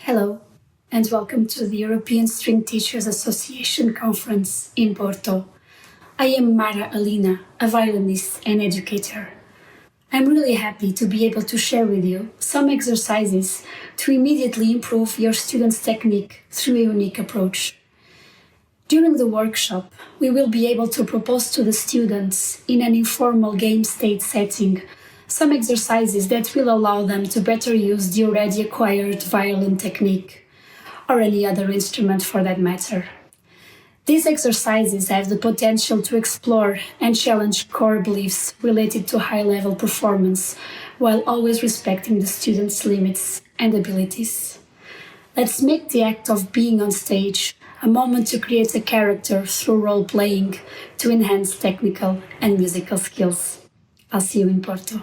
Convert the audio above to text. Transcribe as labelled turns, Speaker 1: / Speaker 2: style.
Speaker 1: Hello, and welcome to the European String Teachers Association conference in Porto. I am Mara Alina, a violinist and educator. I'm really happy to be able to share with you some exercises to immediately improve your students' technique through a unique approach. During the workshop, we will be able to propose to the students, in an informal game state setting, some exercises that will allow them to better use the already acquired violin technique, or any other instrument for that matter. These exercises have the potential to explore and challenge core beliefs related to high-level performance, while always respecting the students' limits and abilities. Let's make the act of being on stage a moment to create a character through role-playing to enhance technical and musical skills. I'll see you in Porto.